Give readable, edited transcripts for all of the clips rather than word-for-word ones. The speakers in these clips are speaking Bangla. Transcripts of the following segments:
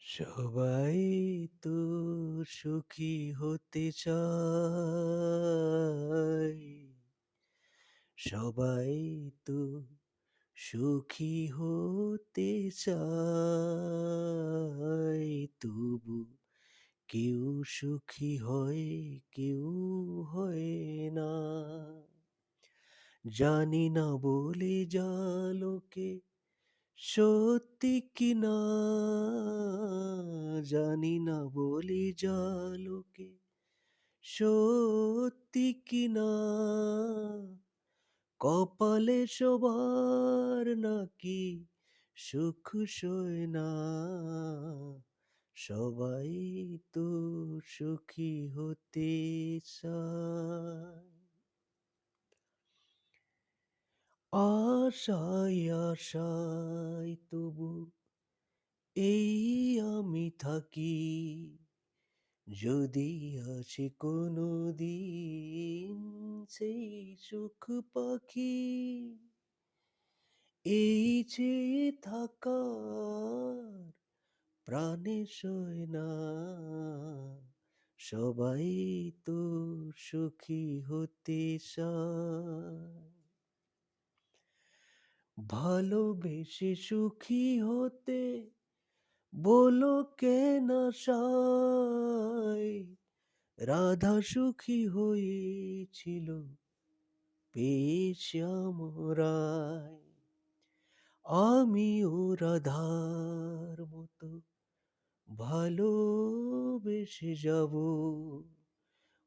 সবাই তো সুখী হতে চায়। সবাই তো সুখী হতে চায়। তবু কেউ সুখী হয়, কেউ হয় না। জানি না বলে যা লোকে সত্যি কিনা, জানি না বলে যা লোকে সত্যি কিনা, কপালে সবার নাকি সুখ সয় না। সবাই তো সুখী হতে চায়। আশায় আশায় তবু এই আমি থাকি, যদি আসে কোনো দিন সেই সুখ পাখি। এই চেয়ে থাকার প্রাণে সয় না। সবাই তো সুখী হতে চায়। ভালোবেসে সুখী হতে বলো কেন আশায়। রাধা সুখী হয়েছিল পেয়ে শ্যামরায়। আমিও রাধার মতো ভালোবেসে যাব,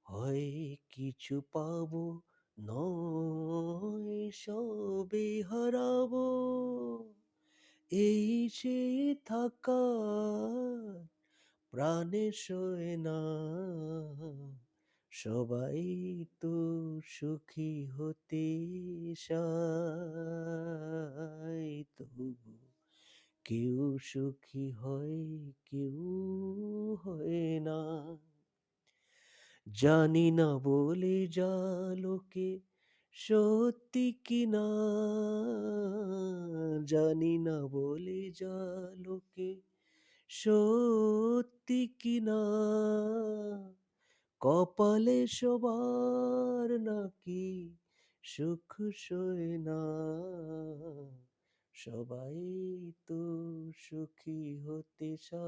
হয় কিছু পাবো, নয় সবে হারাবো। এই সে থাকার প্রাণে সয় না। সবাই তো সুখী হতে চায়। তবু কেউ সুখী হয়, কেউ হয় না। জানি না বলে যা লোকে সত্যি কিনা, জানি না বলে যা লোকে সত্যি কিনা, কপালে সবার নাকি সুখ সয় না। সবাই তো সুখী হতে চায়।